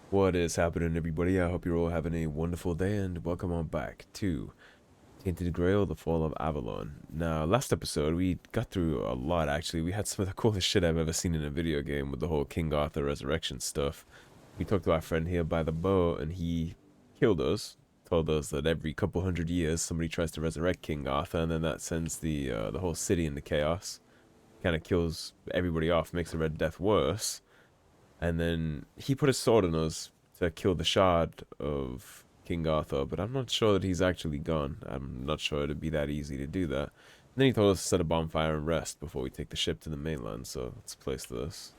What is happening, everybody? I hope you're all having a wonderful day, and welcome on back to Tainted Grail, the Fall of Avalon. Now, last episode, we got through a lot, actually. We had some of the coolest shit I've ever seen in a video game with the whole King Arthur resurrection stuff. We talked to our friend here by the bow, and he killed us, told us that every couple hundred years, somebody tries to resurrect King Arthur, and then that sends the whole city into chaos. Kind of kills everybody off, makes the Red Death worse. And then he put his sword in us to kill the shard of King Arthur, but I'm not sure that he's actually gone. I'm not sure it'd be that easy to do that. And then he told us to set a bonfire and rest before we take the ship to the mainland, so let's place this.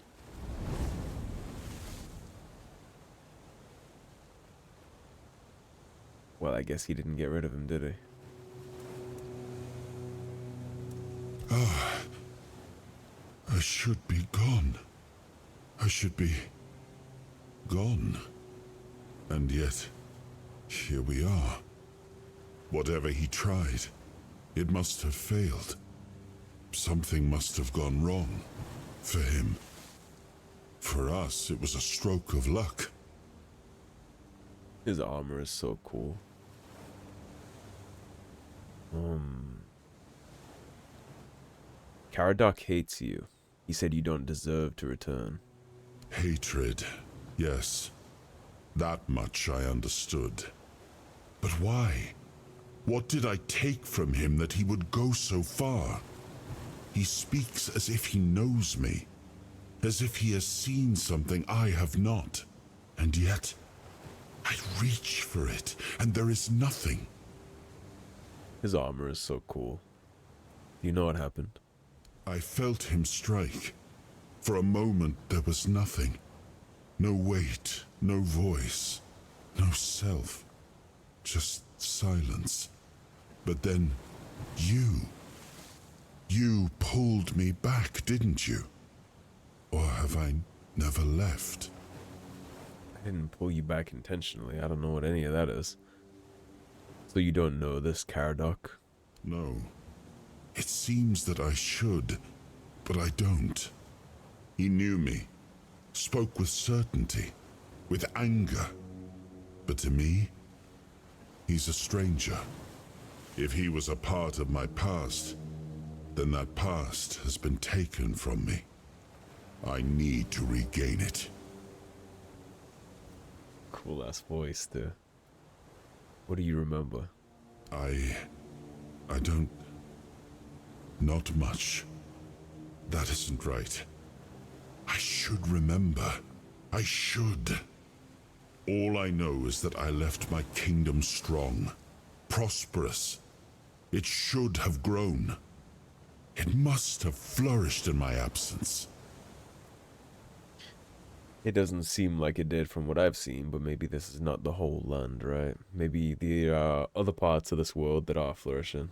Well, I guess he didn't get rid of him, did he? Ah, I should be gone. I should be gone. And yet, here we are. Whatever he tried, it must have failed. Something must have gone wrong. For him. For us, it was a stroke of luck. His armor is so cool. Caradoc hates you. He said you don't deserve to return. Hatred, yes. That much I understood. But why? What did I take from him that he would go so far? He speaks as if he knows me, as if he has seen something I have not. And yet, I reach for it, and there is nothing. His armor is so cool. You know what happened? I felt him strike. For a moment, there was nothing. No weight, no voice, no self. Just silence. But then, you pulled me back, didn't you? Or have I never left? I didn't pull you back intentionally. I don't know what any of that is. So you don't know this, Caradoc? No. It seems that I should, but I don't. He knew me, spoke with certainty, with anger. But to me, he's a stranger. If he was a part of my past, then that past has been taken from me. I need to regain it. Cool ass voice, too. What do you remember? I don't... Not much. That isn't right. I should remember. I should. All I know is that I left my kingdom strong, prosperous. It should have grown. It must have flourished in my absence. It doesn't seem like it did from what I've seen, but maybe this is not the whole land, right? Maybe the other parts of this world that are flourishing.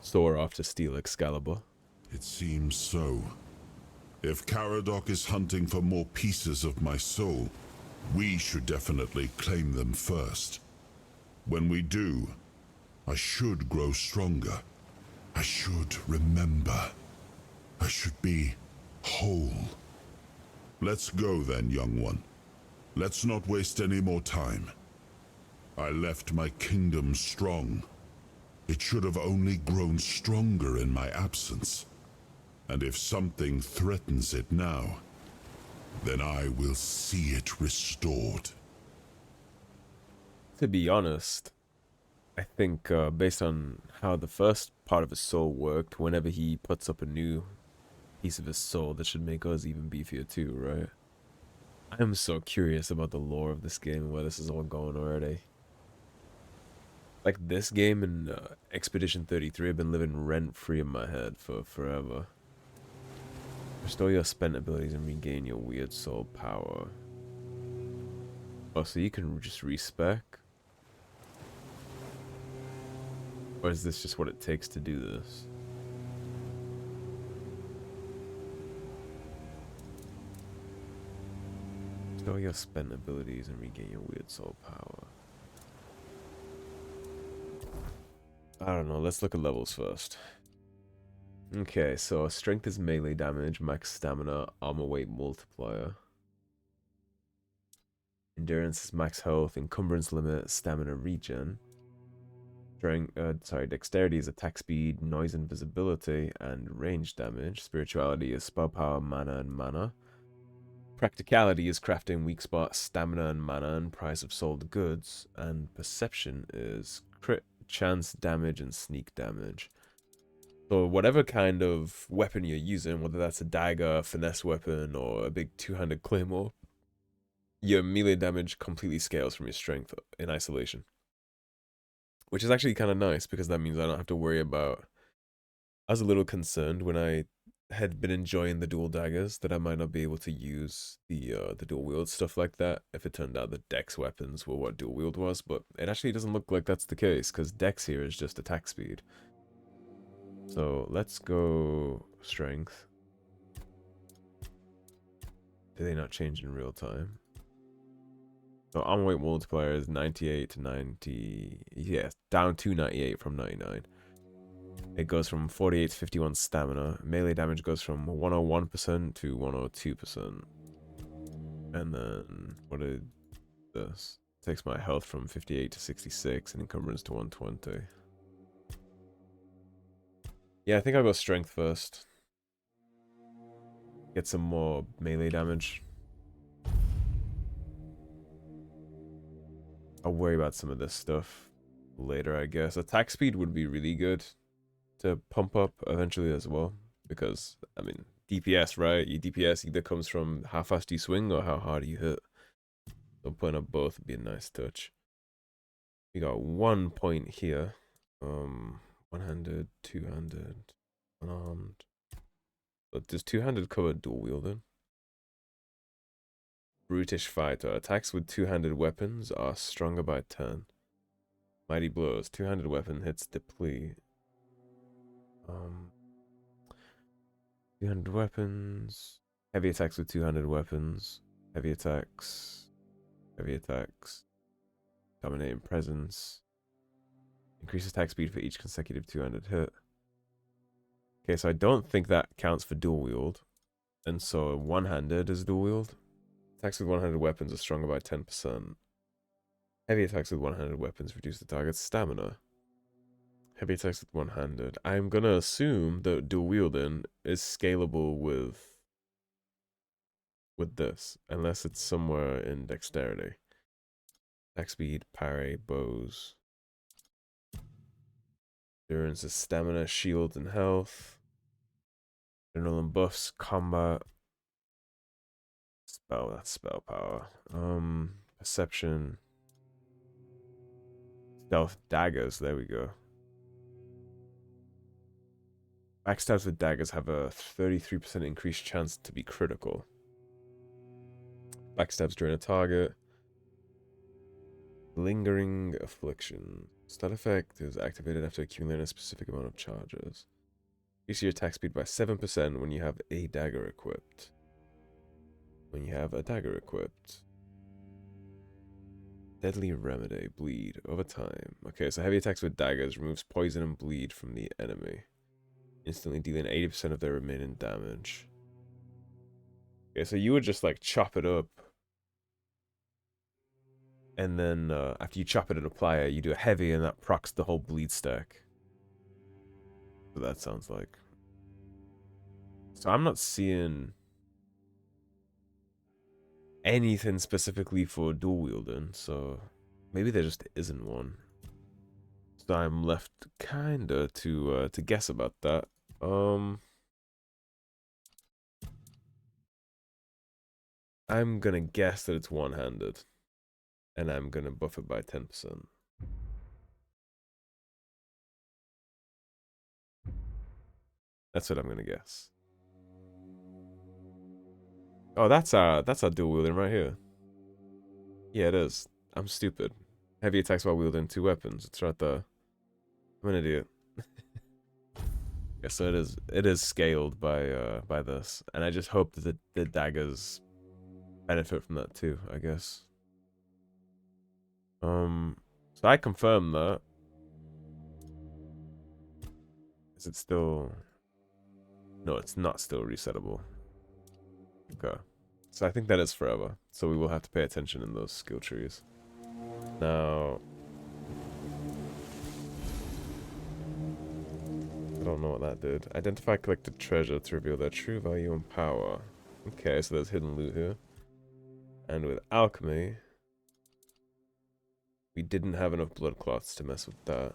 So we're off to steal Excalibur. It seems so. If Caradoc is hunting for more pieces of my soul, we should definitely claim them first. When we do, I should grow stronger. I should remember. I should be whole. Let's go then, young one. Let's not waste any more time. I left my kingdom strong. It should have only grown stronger in my absence. And if something threatens it now, then I will see it restored. To be honest, I think based on how the first part of his soul worked, whenever he puts up a new piece of his soul, that should make us even beefier too, right? I am so curious about the lore of this game and where this is all going already. Like, this game and Expedition 33 have been living rent-free in my head for forever. Restore your spent abilities and regain your weird soul power. Oh, so you can just respec? Or is this just what it takes to do this? Restore your spent abilities and regain your weird soul power. I don't know, let's look at levels first. Okay, so strength is melee damage, max stamina, armor weight multiplier. Endurance is max health, encumbrance limit, stamina regen. Dexterity is attack speed, noise invisibility, and range damage. Spirituality is spell power, mana, and mana. Practicality is crafting, weak spot, stamina, and mana, and price of sold goods. And perception is crit, chance, damage, and sneak damage. So whatever kind of weapon you're using, whether that's a dagger, a finesse weapon, or a big two-handed claymore, your melee damage completely scales from your strength in isolation. Which is actually kind of nice, because that means I don't have to worry about... I was a little concerned when I had been enjoying the dual daggers that I might not be able to use the dual wield stuff like that if it turned out that dex weapons were what dual wield was, but it actually doesn't look like that's the case, because dex here is just attack speed. So let's go strength. Do they not change in real time? So on weight multiplier is 98 to 90. Yes, down to 98 from 99. It goes from 48 to 51 stamina. Melee damage goes from 101% to 102%. And then what is this? Takes my health from 58 to 66 and encumbrance to 120. Yeah, I think I'll go strength first. Get some more melee damage. I'll worry about some of this stuff later, I guess. Attack speed would be really good to pump up eventually as well. Because, I mean, DPS, right? Your DPS either comes from how fast you swing or how hard you hit. So putting up both would be a nice touch. We got 1 point here. One-handed, two-handed, unarmed. But does two-handed cover dual wielding? Brutish fighter. Attacks with two-handed weapons are stronger by 10. Mighty blows. Two-handed weapon hits deplete. Two-handed weapons. Heavy attacks with two-handed weapons. Heavy attacks. Heavy attacks. Dominating presence. Increase attack speed for each consecutive two-handed hit. Okay, so I don't think that counts for dual wield. And so one-handed is dual wield. Attacks with one-handed weapons are stronger by 10%. Heavy attacks with one-handed weapons reduce the target's stamina. Heavy attacks with one-handed. I'm gonna assume that dual wielding is scalable with this, unless it's somewhere in dexterity. Attack speed, parry, bows. Endurance is stamina, shield, and health. General and buffs, combat. Spell, that's spell power. Perception. Stealth, daggers, there we go. Backstabs with daggers have a 33% increased chance to be critical. Backstabs during a target. Lingering affliction. Stat effect is activated after accumulating a specific amount of charges. Increase your attack speed by 7% when you have a dagger equipped. When you have a dagger equipped. Deadly remedy. Bleed. Over time. Okay, so heavy attacks with daggers removes poison and bleed from the enemy, instantly dealing 80% of their remaining damage. Okay, so you would just like chop it up. And then after you chop it and apply it, you do a heavy and that procs the whole bleed stack. So that sounds like. So I'm not seeing anything specifically for dual wielding, so maybe there just isn't one. So I'm left kinda to guess about that. I'm gonna guess that it's one-handed, and I'm gonna buff it by 10%. That's what I'm gonna guess. Oh, that's our dual wielding right here. Yeah, it is. I'm stupid. Heavy attacks while wielding two weapons. It's right there. I'm an idiot. Yeah, so it is scaled by this, and I just hope that the daggers benefit from that too, I guess. So I confirm that. Is it still? No, it's not still resettable. Okay. So I think that is forever. So we will have to pay attention in those skill trees. Now, I don't know what that did. Identify collected treasure to reveal their true value and power. Okay, so there's hidden loot here. And with alchemy, we didn't have enough blood clots to mess with that.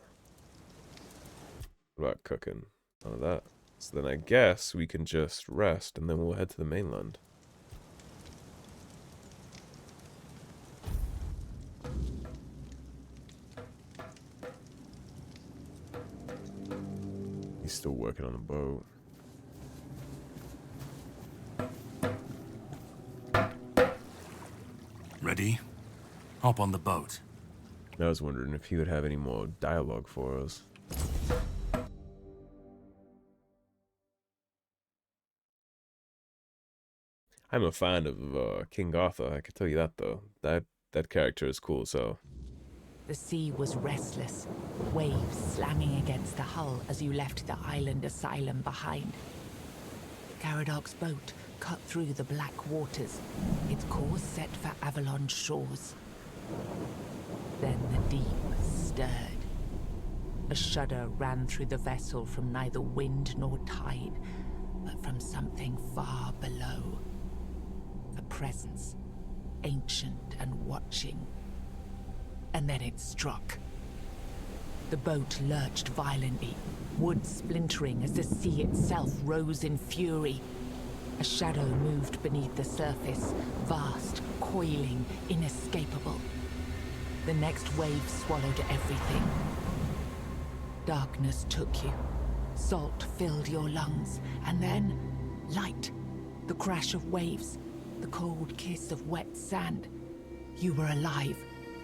What about cooking? None of that. So then I guess we can just rest and then we'll head to the mainland. He's still working on the boat. Ready? Hop on the boat. I was wondering if he would have any more dialogue for us. I'm a fan of King Arthur, I can tell you that though. That character is cool, so. The sea was restless, waves slamming against the hull as you left the island asylum behind. Caradoc's boat cut through the black waters, its course set for Avalon's shores. Then the deep stirred. A shudder ran through the vessel from neither wind nor tide, but from something far below. A presence, ancient and watching. And then it struck. The boat lurched violently, wood splintering as the sea itself rose in fury. A shadow moved beneath the surface, vast, coiling, inescapable. The next wave swallowed everything. Darkness took you. Salt filled your lungs, and then light. The crash of waves, the cold kiss of wet sand. You were alive.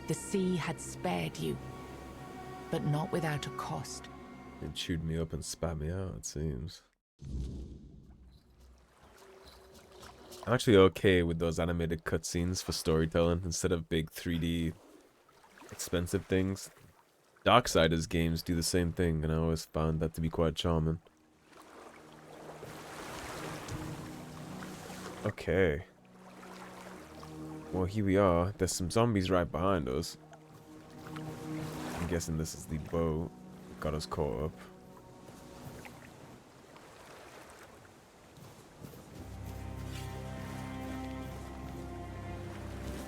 The sea had spared you, but not without a cost. It chewed me up and spat me out, it seems. I'm actually okay with those animated cutscenes for storytelling instead of big 3D expensive things. Darksiders games do the same thing, and I always found that to be quite charming. Okay. Well, here we are. There's some zombies right behind us. I'm guessing this is the boat that got us caught up.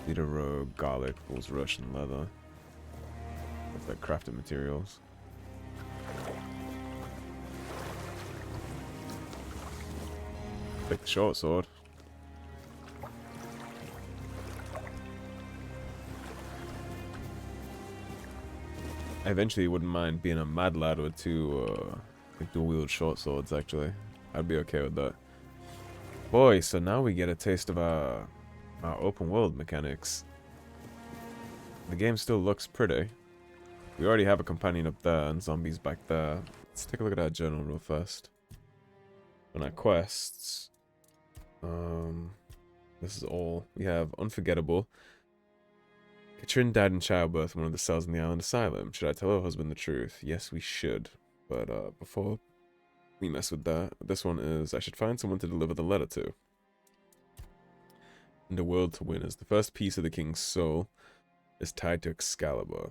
Leader rogue, garlic, bulls rush, and leather. Looks like crafted materials. Take the short sword. I eventually wouldn't mind being a mad lad with two like dual-wield short swords, actually. I'd be okay with that. Boy, so now we get a taste of our open world mechanics. The game still looks pretty. We already have a companion up there and zombies back there. Let's take a look at our journal real fast. On our quests, this is all. We have Unforgettable. Katrin died in childbirth in one of the cells in the island asylum. Should I tell her husband the truth? Yes, we should. But before we mess with that, this one is I should find someone to deliver the letter to. And a world to win is the first piece of the king's soul is tied to Excalibur.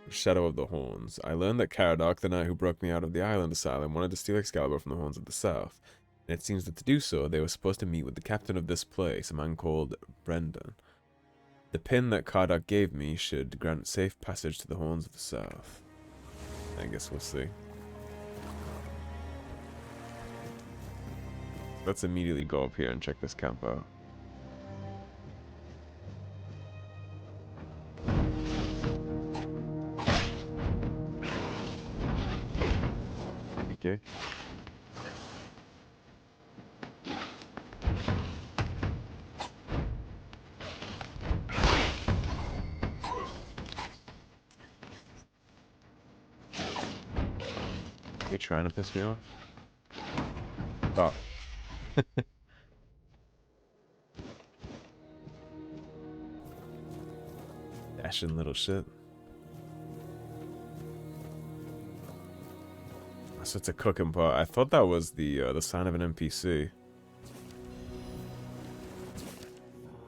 Shadow of the Horns. I learned that Caradoc, the knight who broke me out of the island asylum, wanted to steal Excalibur from the Horns of the South. And it seems that to do so, they were supposed to meet with the captain of this place, a man called Brendan. The pin that Caradoc gave me should grant safe passage to the Horns of the South. I guess we'll see. Let's immediately go up here and check this camp out. Okay. You trying to piss me off? Stop. Dashing little shit. So it's a cooking pot. I thought that was the sign of an NPC.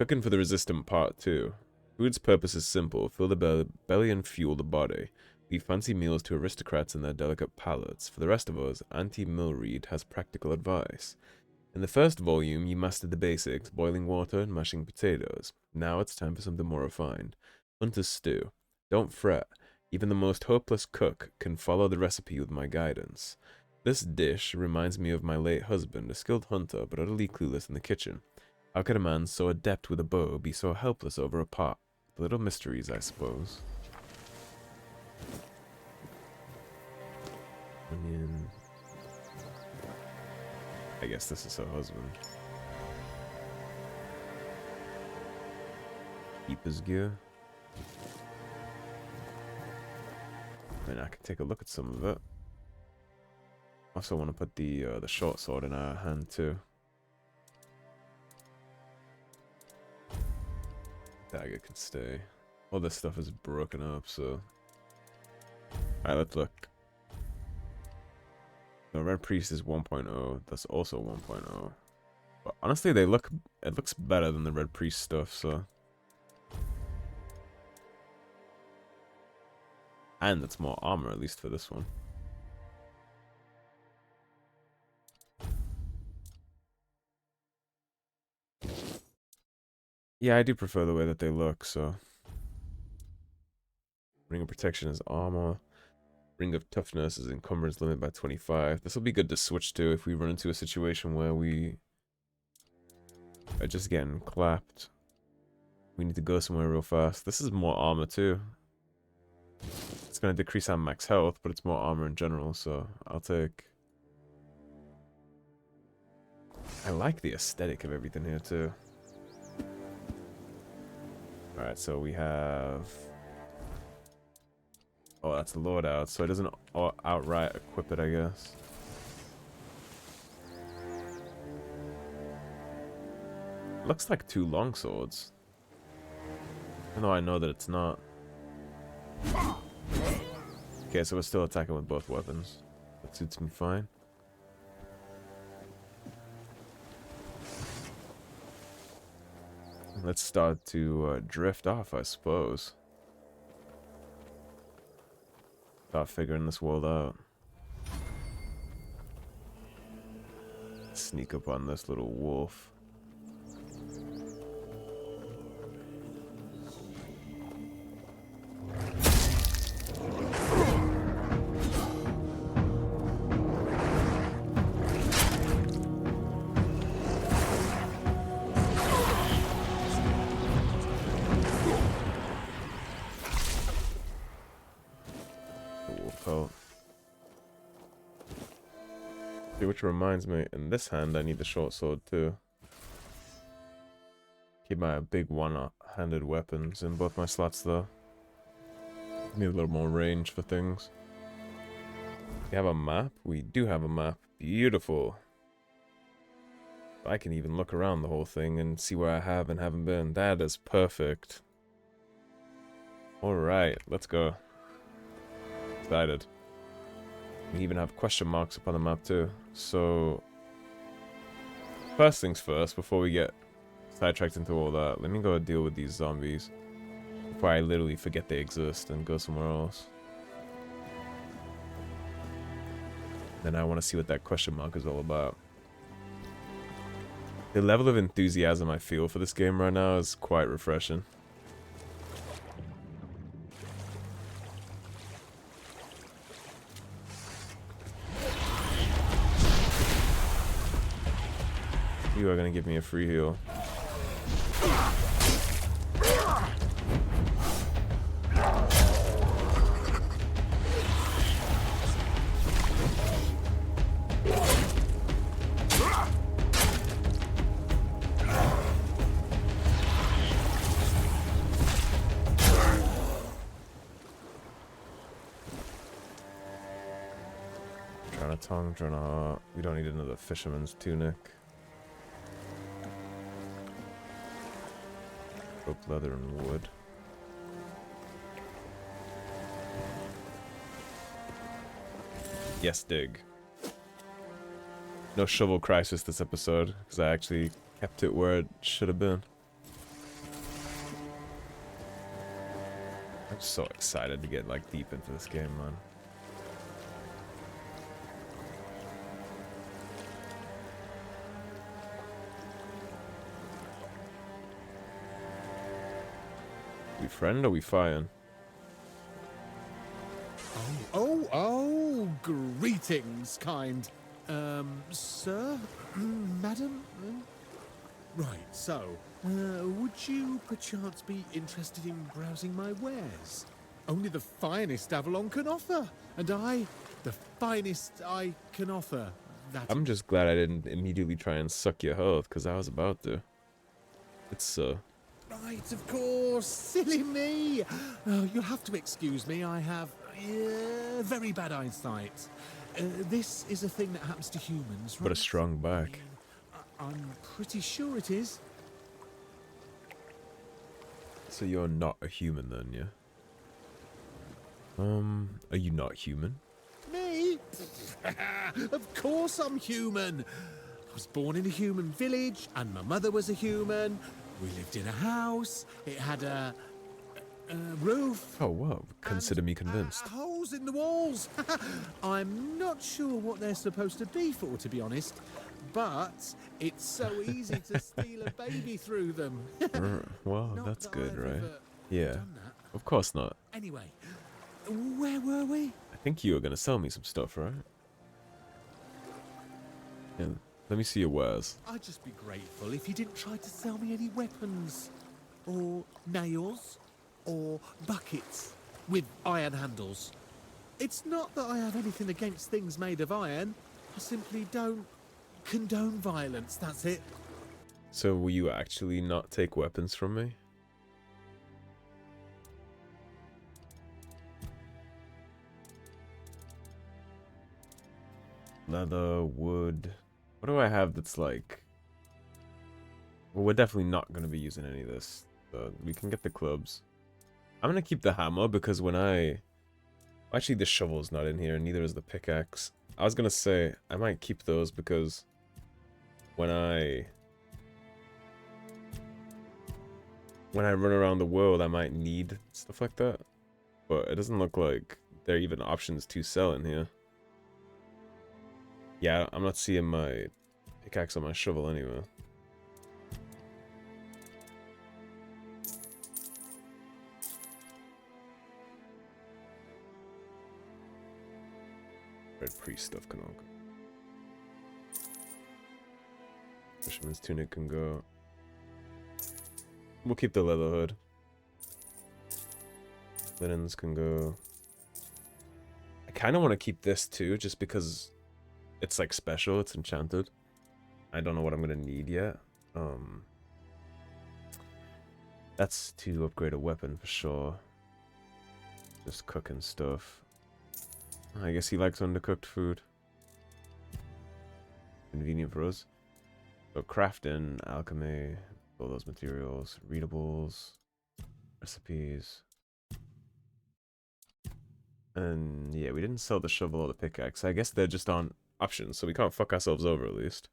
Cooking for the resistant part 2. Food's purpose is simple. Fill the belly and fuel the body. Leave fancy meals to aristocrats and their delicate palates. For the rest of us, Auntie Millreed has practical advice. In the first volume, you mastered the basics, boiling water and mashing potatoes. Now it's time for something more refined. Hunter's stew. Don't fret. Even the most hopeless cook can follow the recipe with my guidance. This dish reminds me of my late husband, a skilled hunter, but utterly clueless in the kitchen. How could a man so adept with a bow be so helpless over a pot? Little mysteries, I suppose. Onion. I guess this is her husband. Keeper's gear. And I can take a look at some of it. Also want to put the short sword in our hand too. Dagger can stay. All this stuff is broken up, so... Alright, let's look. The Red Priest is 1.0. That's also 1.0. But honestly, it looks better than the Red Priest stuff, so... And it's more armor, at least for this one. Yeah, I do prefer the way that they look, so... Ring of Protection is armor. Ring of Toughness is encumbrance limit by 25. This will be good to switch to if we run into a situation where we are just getting clapped. We need to go somewhere real fast. This is more armor too. It's going to decrease our max health, but it's more armor in general, so I'll take... I like the aesthetic of everything here too. Alright, so we have... Oh, that's the Lord out, so it doesn't outright equip it, I guess. Looks like 2 long swords. Even though I know that it's not. Okay, so we're still attacking with both weapons. That suits me fine. Let's start to drift off, I suppose. Start figuring this world out. Sneak up on this little wolf. Which reminds me, in this hand I need the short sword too. Keep my big one-handed weapons in both my slots though. Need a little more range for things. We have a map? We do have a map. Beautiful. I can even look around the whole thing and see where I have and haven't been. That is perfect. Alright, let's go. Excited. We even have question marks upon the map too. So, first things first, before we get sidetracked into all that, let me go deal with these zombies before I literally forget they exist and go somewhere else. Then I want to see what that question mark is all about. The level of enthusiasm I feel for this game right now is quite refreshing. You are going to give me a free heal. Trying to tongue, trying to... We don't need another fisherman's tunic. Rope, leather, and wood. Yes, dig. No shovel crisis this episode, because I actually kept it where it should have been. I'm so excited to get like deep into this game, man. We friend or we firing? Oh, greetings, kind. Sir? Madam? Right, so, would you perchance be interested in browsing my wares? Only the finest Avalon can offer, and I, the finest I can offer. That I'm just glad I didn't immediately try and suck your health, because I was about to. It's, Right, of course, silly me. Oh, you'll have to excuse me, I have very bad eyesight. This is a thing that happens to humans, right? but a strong back. I'm pretty sure it is. So you're not a human then, yeah? Are you not human? Me? Of course I'm human. I was born in a human village, and my mother was a human. We lived in a house. It had a roof. Oh, wow. Consider me convinced. Holes in the walls. I'm not sure what they're supposed to be for, to be honest. But it's so easy to steal a baby through them. Well, Not that's that good, I've right? ever Yeah. done that. Of course not. Anyway, where were we? I think you were gonna sell me some stuff, right? Yeah. Let me see your wares. I'd just be grateful if you didn't try to sell me any weapons, or nails, or buckets with iron handles. It's not that I have anything against things made of iron. I simply don't condone violence, that's it. So will you actually not take weapons from me? Leather, wood. What do I have that's like... Well, we're definitely not going to be using any of this. But we can get the clubs. I'm going to keep the hammer because when I... Actually, the shovel's not in here, and neither is the pickaxe. I was going to say, I might keep those because when I run around the world, I might need stuff like that. But it doesn't look like there are even options to sell in here. Yeah, I'm not seeing my pickaxe or my shovel anywhere. Red priest stuff can all go. Fisherman's tunic can go. We'll keep the leather hood. Linens can go. I kind of want to keep this too, just because it's like special, it's enchanted. I don't know what I'm gonna need yet. That's to upgrade a weapon for sure. Just cooking stuff. I guess he likes undercooked food. Convenient for us. So crafting, alchemy, all those materials, readables, recipes. And yeah, we didn't sell the shovel or the pickaxe. I guess they're just on options, so we can't fuck ourselves over at least.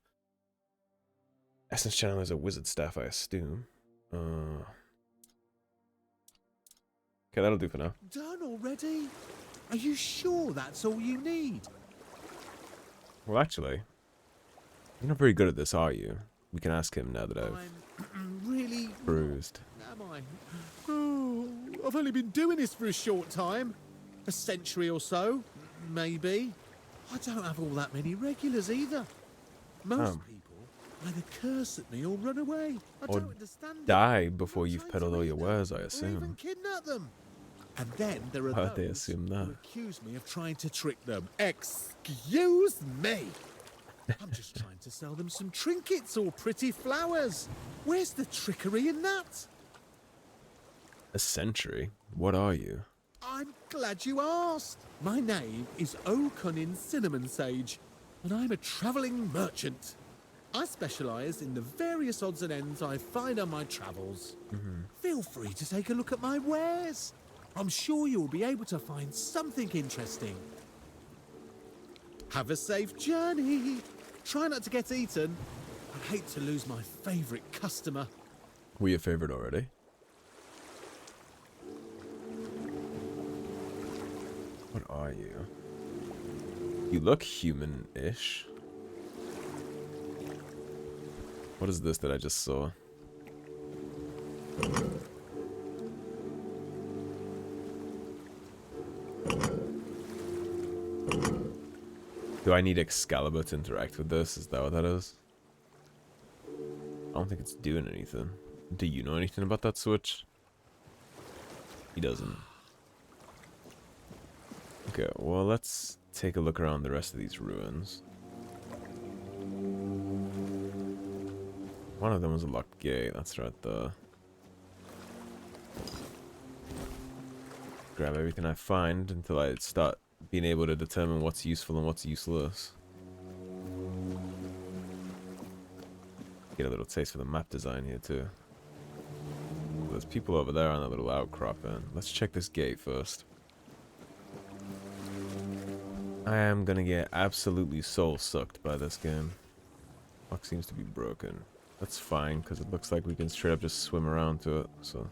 Essence channel is a wizard staff, I assume. Okay, that'll do for now. Done already? Are you sure that's all you need? Well, actually, you're not very good at this, are you? We can ask him now that I've I'm really... bruised. Am I? Oh, I've only been doing this for a short time. A century or so, maybe. I don't have all that many regulars either. Most people either curse at me or run away. I Or don't understand it. die before I'm you've trying peddled to all your eat them, wares, I or even assume. kidnap them. And then there are Why'd they those assume that? who accuse me of trying to trick them. Excuse me. I'm just trying to sell them some trinkets or pretty flowers. Where's the trickery in that? A century? What are you? I'm glad you asked. My name is O'Cunnin Cinnamon Sage, and I'm a travelling merchant. I specialise in the various odds and ends I find on my travels. Feel free to take a look at my wares. I'm sure you'll be able to find something interesting. Have a safe journey. Try not to get eaten. I hate to lose my favourite customer. We're your favorite already. What are you? You look human-ish. What is this that I just saw? Do I need Excalibur to interact with this? Is that what that is? I don't think it's doing anything. Do you know anything about that switch? He doesn't. Okay, well, let's take a look around the rest of these ruins. One of them was a locked gate. That's right there. Grab everything I find until I start being able to determine what's useful and what's useless. Get a little taste for the map design here too. There's people over there on that little outcropping. Let's check this gate first. I am gonna get absolutely soul sucked by this game. Lock seems to be broken. That's fine, because it looks like we can straight up just swim around to it, so.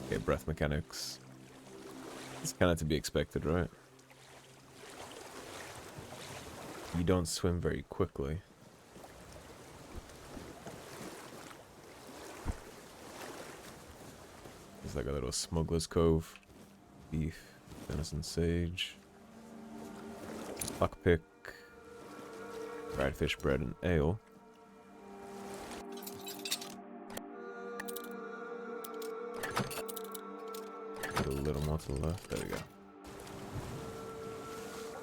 Okay, breath mechanics. It's kind of to be expected, right? You don't swim very quickly. There's like a little smuggler's cove. Beef, venison sage. Lockpick. Fried fish bread and ale. Get a little more to the left. There we go.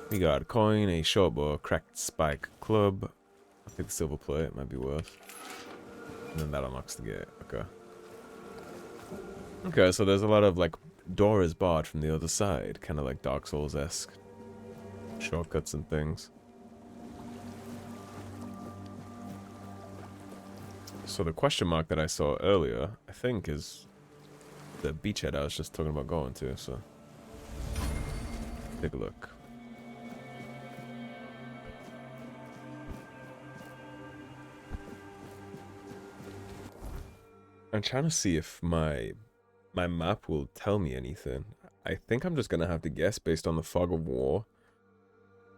We got a coin, a short bow, a cracked spike, club. I'll take the silver plate, might be worth. And then that unlocks the gate. Okay. Okay, so there's a lot of like door is barred from the other side, kind of like Dark Souls-esque shortcuts and things. So the question mark that I saw earlier, I think, is the beachhead I was just talking about going to. So take a look. I'm trying to see if my map will tell me anything. I think I'm just gonna have to guess based on the fog of war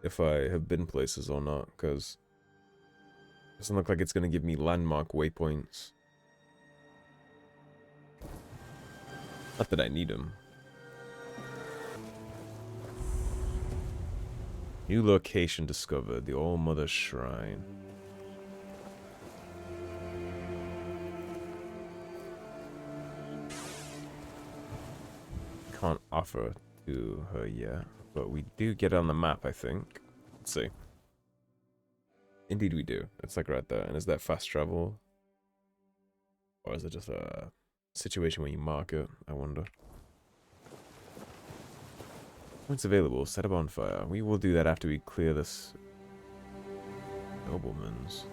if I have been places or not, because it doesn't look like it's gonna give me landmark waypoints. Not that I need them. New location discovered, the All Mother Shrine. Can't offer to her yet, but we do get it on the map, I think. Let's see. Indeed we do. It's like right there. And is that fast travel? Or is it just a situation where you mark it? I wonder. Points available. Set a bonfire. We will do that after we clear this nobleman's.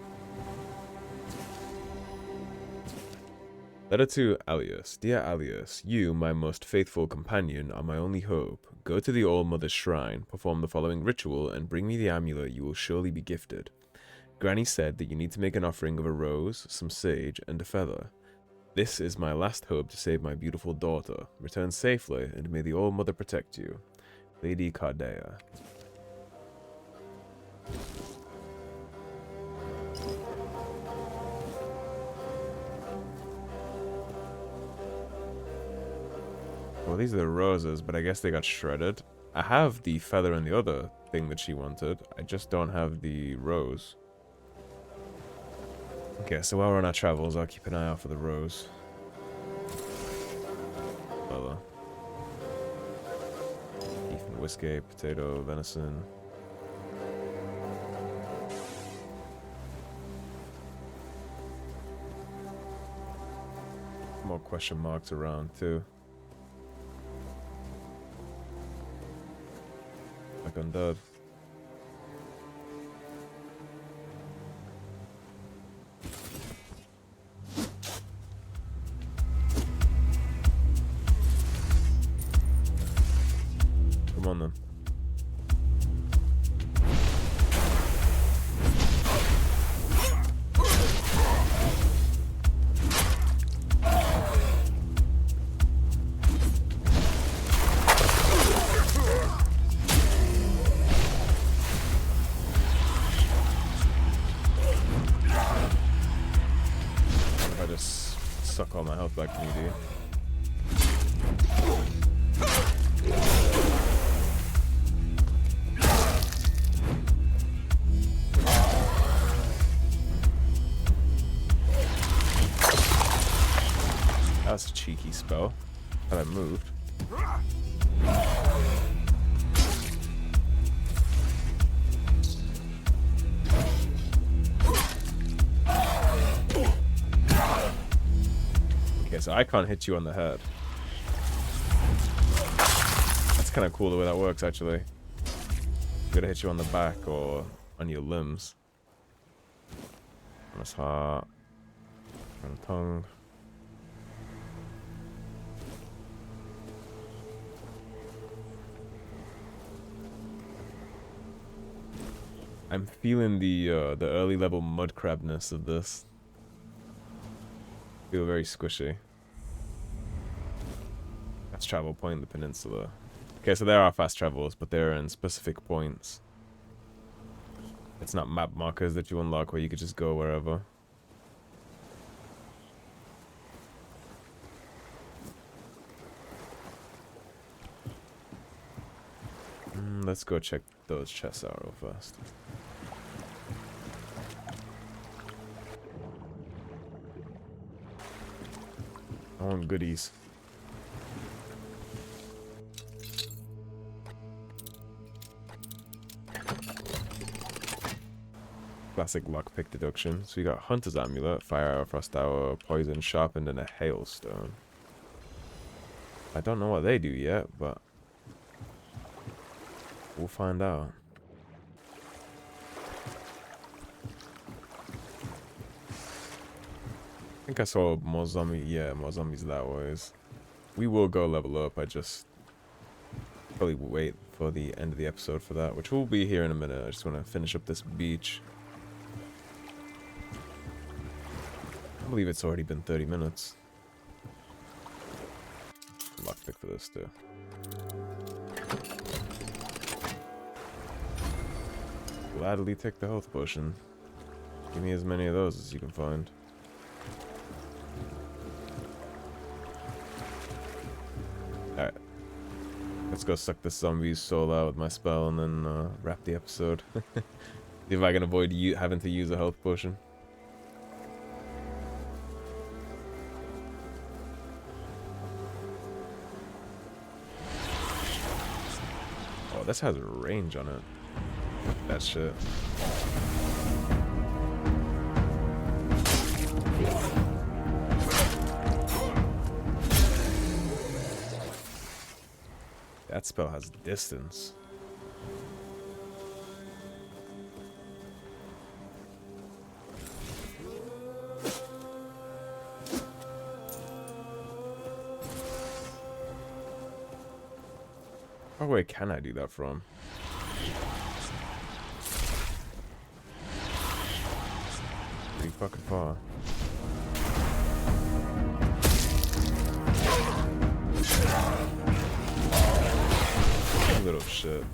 Letter to Alias. Dear Alias, you, my most faithful companion, are my only hope. Go to the All-Mother Shrine, perform the following ritual, and bring me the amulet you will surely be gifted. Granny said that you need to make an offering of a rose, some sage, and a feather. This is my last hope to save my beautiful daughter. Return safely, and may the All-Mother protect you. Lady Cardea. Well, these are the roses, but I guess they got shredded. I have the feather and the other thing that she wanted. I just don't have the rose. Okay, so while we're on our travels, I'll keep an eye out for the rose. Feather. Beef and whiskey, potato, venison. More question marks around, too. Like undead. Come on then. suck all my health back from you, dude. That was a cheeky spell. But I moved. Okay, so I can't hit you on the head. That's kind of cool the way that works, actually. I'm gonna hit you on the back or on your limbs. On his heart. On the tongue. I'm feeling the early level mud crabness of this. Feel very squishy. Fast travel point in the peninsula. Okay, so there are fast travels, but they're in specific points. It's not map markers that you unlock where you could just go wherever. Let's go check those chests out real fast. I want goodies. Classic lockpick deduction. So you got Hunter's Amulet, Fire Arrow, Frost Arrow, Poison Sharpened, and a Hailstone. I don't know what they do yet, but we'll find out. I think I saw more zombies. Yeah, more zombies that ways. We will go level up. I just probably wait for the end of the episode for that, which will be here in a minute. I just want to finish up this beach. I believe it's already been 30 minutes. Lockpick for this too. Gladly take the health potion. Give me as many of those as you can find. Alright. Let's go suck this zombie's soul out with my spell and then wrap the episode. See if I can avoid having to use a health potion. Oh, this has a range on it. That shit. That spell has distance. Oh wait, can I do that from? Pretty fucking far. Little shit.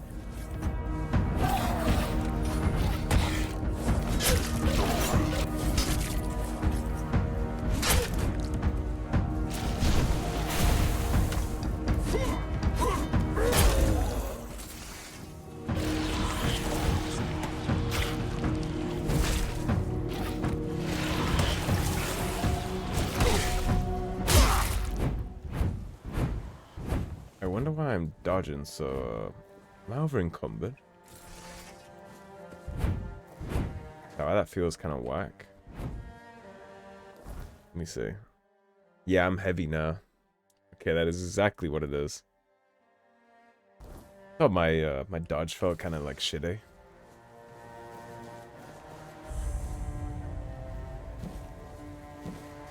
I wonder why I'm dodging so am I over encumbered? Oh, that feels kind of whack. Let me see. Yeah, I'm heavy now. Okay, that is exactly what it is. I thought my dodge felt kind of like shitty.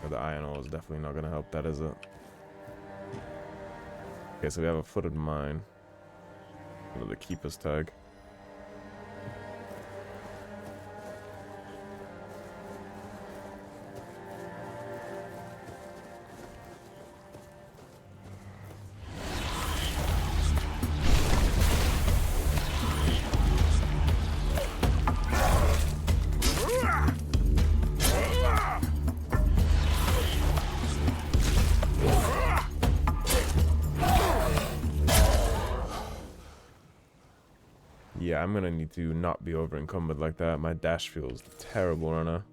So the iron ore is definitely not gonna help that, is it? Okay, so we have a footed mine. Another keeper's tag. Yeah, I'm gonna need to not be over encumbered like that. My dash feels terrible right now.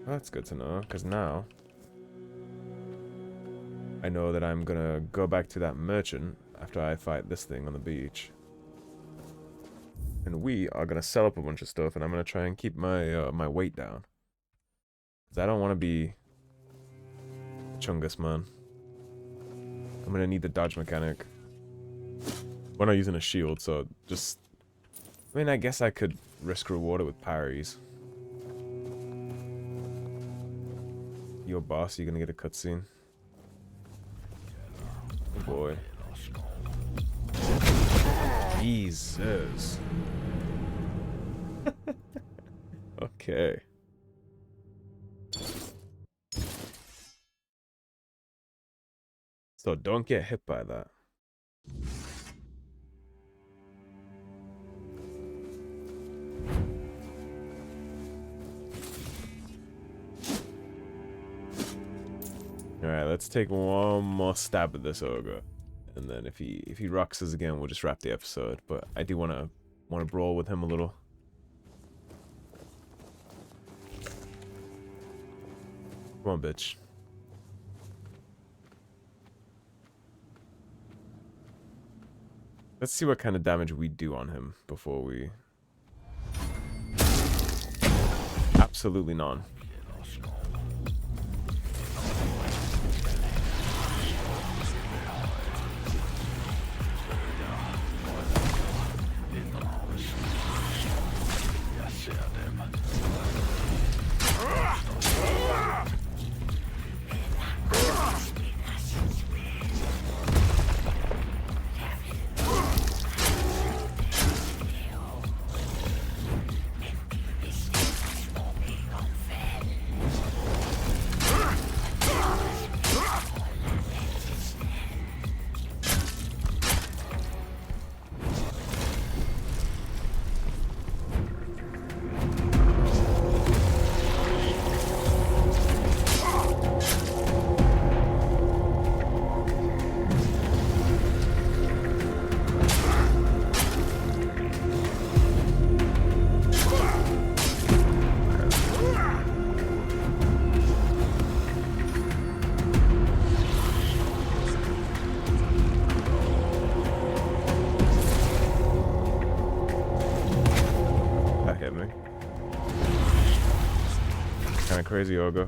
Well, that's good to know, because now I know that I'm gonna go back to that merchant after I fight this thing on the beach. And we are gonna sell up a bunch of stuff, and I'm gonna try and keep my my weight down. Because I don't want to be Chungus, man. I'm gonna need the dodge mechanic. We're not using a shield, so just... I mean, I guess I could risk reward it with parries. Yo, boss, you gonna get a cutscene? Oh boy. Jesus. Okay. So don't get hit by that. Alright, let's take one more stab at this ogre. And then if he rocks us again, we'll just wrap the episode. But I do wanna brawl with him a little. Come on, bitch. Let's see what kind of damage we do on him before we... Absolutely none. Crazy ogre.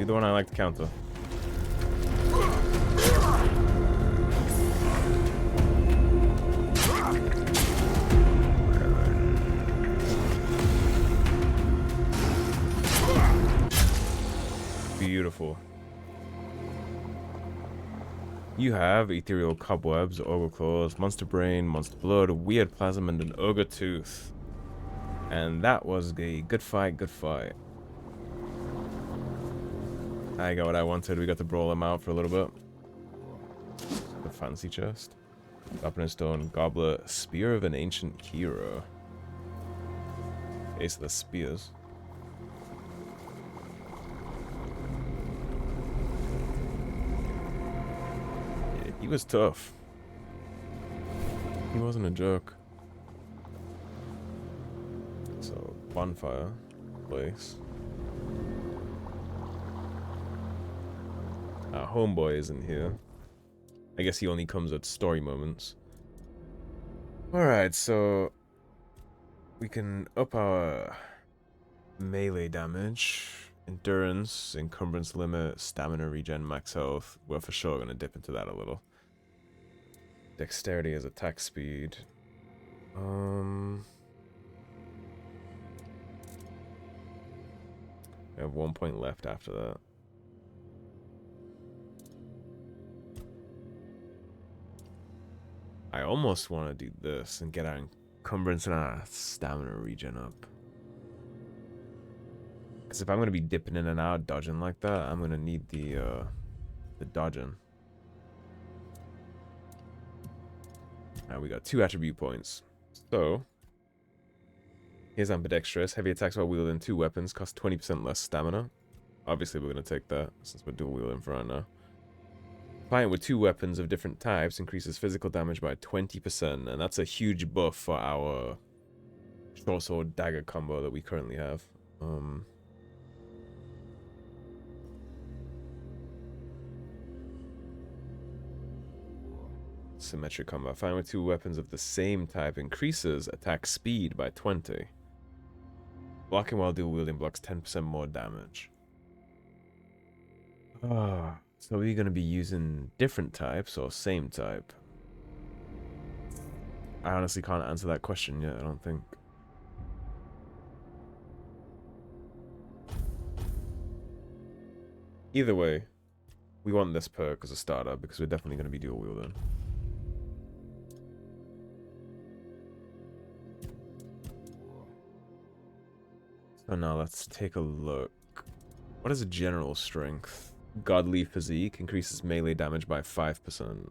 The one I like to counter. Beautiful. You have ethereal cobwebs, ogre claws, monster brain, monster blood, weird plasm, and an ogre tooth. And that was a good fight, good fight. I got what I wanted. We got to brawl him out for a little bit. The fancy chest. Weapon and stone, goblet, spear of an ancient hero. Ace of the spears. was tough. He wasn't a joke. So, bonfire place. Our homeboy isn't here. I guess he only comes at story moments. Alright, so we can up our melee damage, endurance, encumbrance limit, stamina regen, max health. We're for sure going to dip into that a little. Dexterity as attack speed. I have 1 point left after that. I almost want to do this and get our encumbrance and our stamina regen up. Because if I'm going to be dipping in and out, dodging like that, I'm going to need the dodging. Now we got 2 attribute points. So, here's ambidextrous. Heavy attacks while wielding 2 weapons cost 20% less stamina. Obviously, we're going to take that since we're dual wielding for right now. Applying with 2 weapons of different types increases physical damage by 20%, and that's a huge buff for our short sword dagger combo that we currently have. Symmetric combat. Firing with 2 weapons of the same type increases attack speed by 20. Blocking while dual wielding blocks 10% more damage. So are you going to be using different types or same type? I honestly can't answer that question yet, I don't think. Either way, we want this perk as a starter because we're definitely going to be dual wielding. So now let's take a look. What is a general strength? Godly physique increases melee damage by 5%.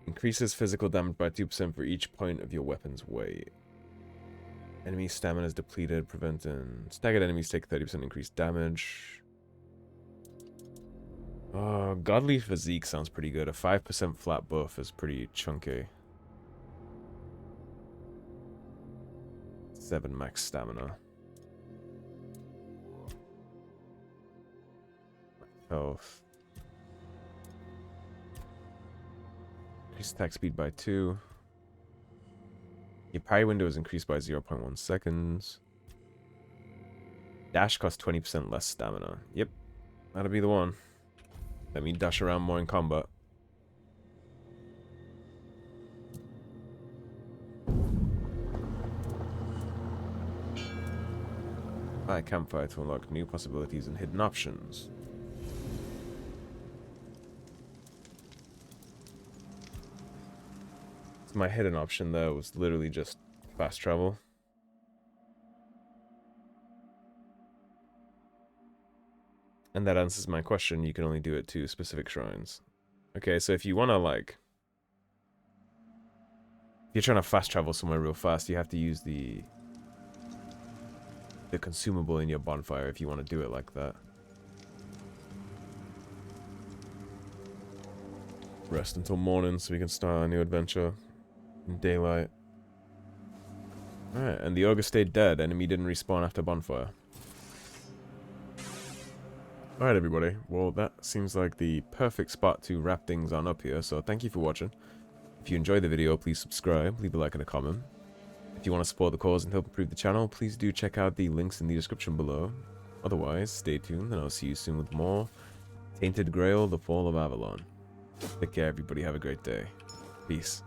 Increases physical damage by 2% for each point of your weapon's weight. Enemy stamina is depleted, preventing staggered enemies take 30% increased damage. Godly physique sounds pretty good. A 5% flat buff is pretty chunky. 7 max stamina. Health. Increase attack speed by 2. Your parry window is increased by 0.1 seconds. Dash costs 20% less stamina. Yep, that'll be the one. Let me dash around more in combat. Buy a campfire to unlock new possibilities and hidden options. My hidden option there was literally just fast travel. And that answers my question. You can only do it to specific shrines. Okay, so if you want to like... If you're trying to fast travel somewhere real fast, you have to use the consumable in your bonfire if you want to do it like that. Rest until morning so we can start our new adventure. Daylight. Alright, and the ogre stayed dead. Enemy didn't respawn after bonfire. Alright everybody, well that seems like the perfect spot to wrap things on up here, so thank you for watching. If you enjoyed the video, please subscribe, leave a like and a comment. If you want to support the cause and help improve the channel, please do check out the links in the description below. Otherwise, stay tuned and I'll see you soon with more Tainted Grail, The Fall of Avalon. Take care everybody, have a great day. Peace.